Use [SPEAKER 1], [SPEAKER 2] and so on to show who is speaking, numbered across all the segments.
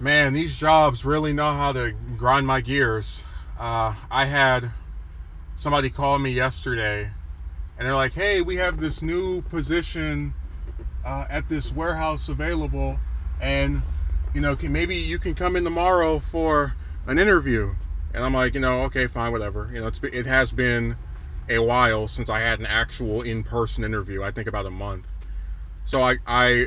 [SPEAKER 1] Man, these jobs really know how to grind my gears. I had somebody call me yesterday and they're like, hey, we have this new position at this warehouse available, and maybe you can come in tomorrow for an interview. And I'm like, okay, fine, whatever. It has been a while since I had an actual in-person interview. I think about a month. So I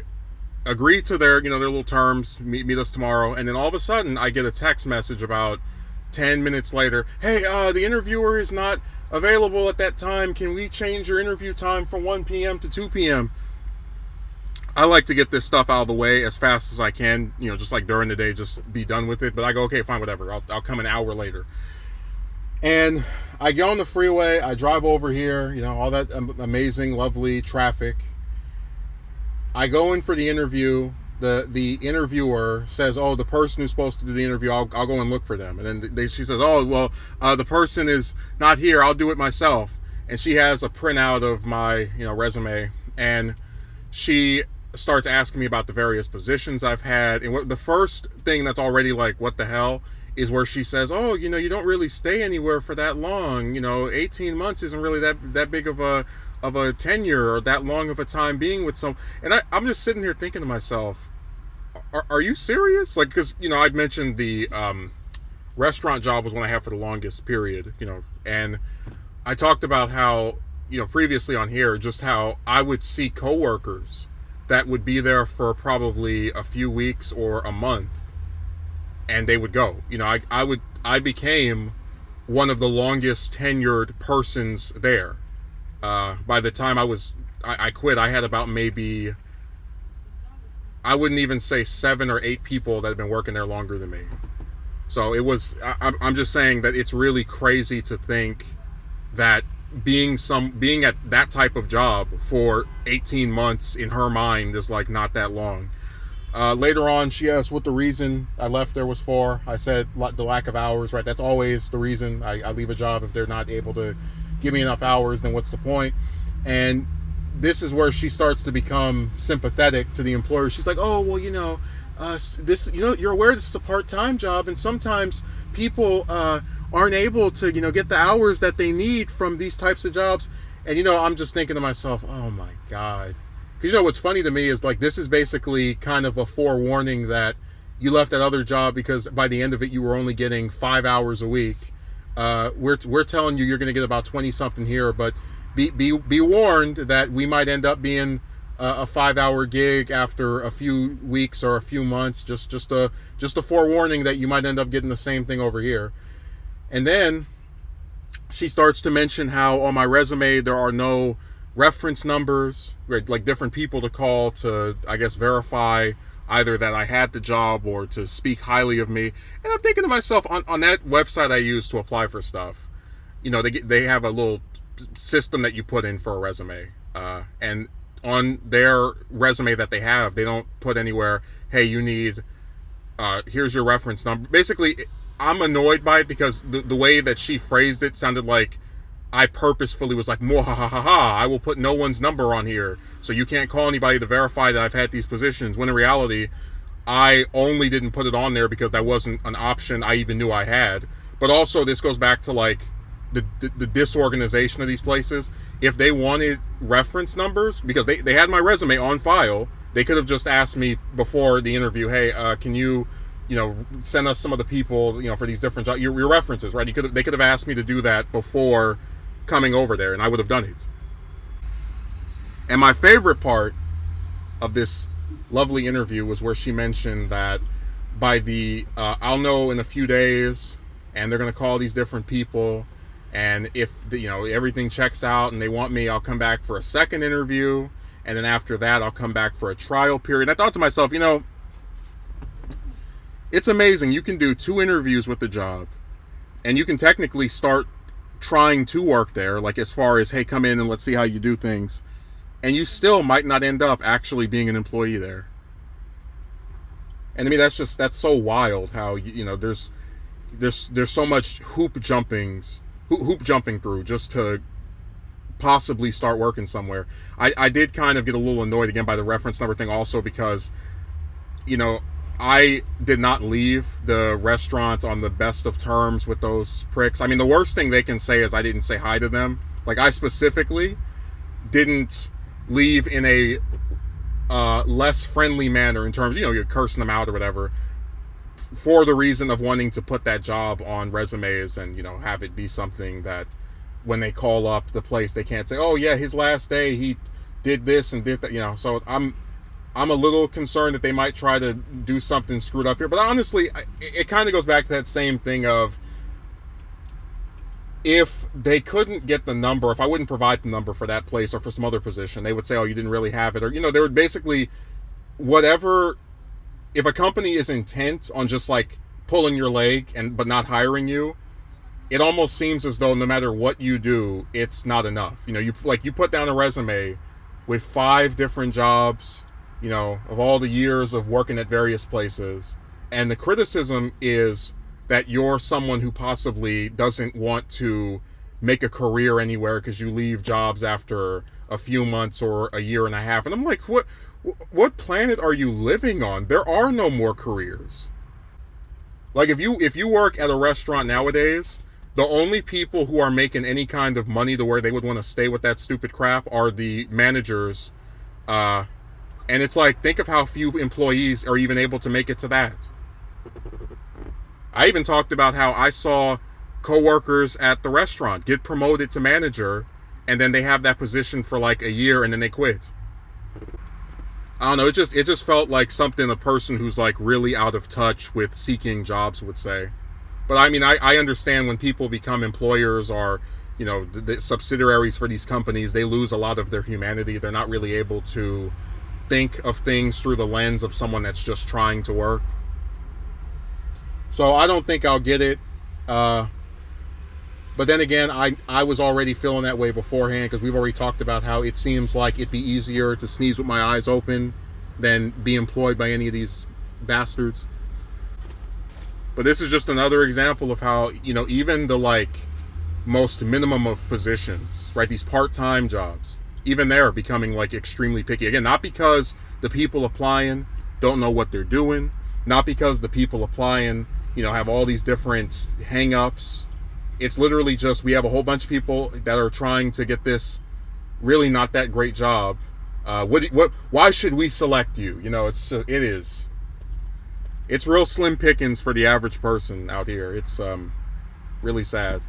[SPEAKER 1] agree to their little terms, meet us tomorrow, and then all of a sudden I get a text message about 10 minutes later. Hey, the interviewer is not available at that time. Can we change your interview time from 1 p.m. to 2 p.m.? I like to get this stuff out of the way as fast as I can, just like during the day, just be done with it. But I go, okay, fine, whatever. I'll come an hour later. And I get on the freeway, I drive over here, all that amazing, lovely traffic. I go in for the interview. The interviewer says, "Oh, the person who's supposed to do the interview, I'll go and look for them." And then she says, "Oh, well, the person is not here. I'll do it myself." And she has a printout of my resume, and she starts asking me about the various positions I've had. And the first thing that's already like, what the hell, is where she says, "Oh, you don't really stay anywhere for that long. 18 months isn't really that big of a tenure or that long of a time being with some." And I'm just sitting here thinking to myself, are you serious? Like, because I'd mentioned the restaurant job was one I had for the longest period, and I talked about how previously on here, just how I would see coworkers that would be there for probably a few weeks or a month, and they would go. I became one of the longest tenured persons there. By the time I quit, I had about maybe, I wouldn't even say 7 or 8 people that had been working there longer than me. So it was, I'm just saying that it's really crazy to think that being at that type of job for 18 months in her mind is like not that long. Later on, she asked what the reason I left there was for. I said the lack of hours, right? That's always the reason. I leave a job if they're not able to give me enough hours, then what's the point? And this is where she starts to become sympathetic to the employer. She's like, "Oh, well, this, you're aware this is a part-time job, and sometimes people aren't able to, get the hours that they need from these types of jobs." And I'm just thinking to myself, oh my God. Because what's funny to me is, like, this is basically kind of a forewarning that you left that other job because by the end of it you were only getting 5 hours a week. We're telling you you're going to get about 20 something here, but be warned that we might end up being a 5-hour gig after a few weeks or a few months. Just a forewarning that you might end up getting the same thing over here. And then she starts to mention how on my resume there are no reference numbers, like different people to call to, I guess, verify either that I had the job or to speak highly of me. And I'm thinking to myself, on that website I use to apply for stuff, they have a little system that you put in for a resume. And on their resume that they have, they don't put anywhere, hey, you need, here's your reference number. Basically, I'm annoyed by it because the way that she phrased it sounded like I purposefully was like, "Mwahaha, I will put no one's number on here, so you can't call anybody to verify that I've had these positions," when in reality, I only didn't put it on there because that wasn't an option I even knew I had. But also, this goes back to like the disorganization of these places. If they wanted reference numbers, because they had my resume on file, they could have just asked me before the interview, "Hey, can you send us some of the people, for these different jobs, your references," right? They could have asked me to do that before coming over there, and I would have done it. And my favorite part of this lovely interview was where she mentioned that by I'll know in a few days, and they're going to call these different people, and if everything checks out and they want me, I'll come back for a second interview, and then after that I'll come back for a trial period. I thought to myself, it's amazing. You can do 2 interviews with the job, and you can technically start trying to work there, like as far as, hey, come in and let's see how you do things, and you still might not end up actually being an employee there. And I mean, that's so wild how there's so much hoop jumping through just to possibly start working somewhere. I did kind of get a little annoyed again by the reference number thing also because I did not leave the restaurant on the best of terms with those pricks. I mean, the worst thing they can say is I didn't say hi to them. Like, I specifically didn't leave in a less friendly manner in terms, you're cursing them out or whatever, for the reason of wanting to put that job on resumes and, have it be something that when they call up the place, they can't say, oh yeah, his last day, he did this and did that, so I'm a little concerned that they might try to do something screwed up here. But honestly, it kind of goes back to that same thing of, if they couldn't get the number, if I wouldn't provide the number for that place or for some other position, they would say, oh, you didn't really have it. Or, they would basically, whatever, if a company is intent on just like pulling your leg but not hiring you, it almost seems as though no matter what you do, it's not enough. You put down a resume with 5 different jobs, of all the years of working at various places. And the criticism is that you're someone who possibly doesn't want to make a career anywhere because you leave jobs after a few months or a year and a half. And I'm like, what planet are you living on? There are no more careers. Like, if you work at a restaurant nowadays, the only people who are making any kind of money to where they would want to stay with that stupid crap are the managers. And it's like, think of how few employees are even able to make it to that. I even talked about how I saw coworkers at the restaurant get promoted to manager, and then they have that position for like a year and then they quit. I don't know, it just felt like something a person who's like really out of touch with seeking jobs would say. But I mean, I understand when people become employers or, the subsidiaries for these companies, they lose a lot of their humanity. They're not really able to think of things through the lens of someone that's just trying to work. So I don't think I'll get it. But then again, I was already feeling that way beforehand, because we've already talked about how it seems like it'd be easier to sneeze with my eyes open than be employed by any of these bastards. But this is just another example of how, even the like most minimum of positions, right? These part-time jobs, even they're becoming like extremely picky. Again, not because the people applying don't know what they're doing, not because the people applying, have all these different hang-ups. It's literally just, we have a whole bunch of people that are trying to get this really not that great job. Why should we select you? It's real slim pickings for the average person out here. It's really sad.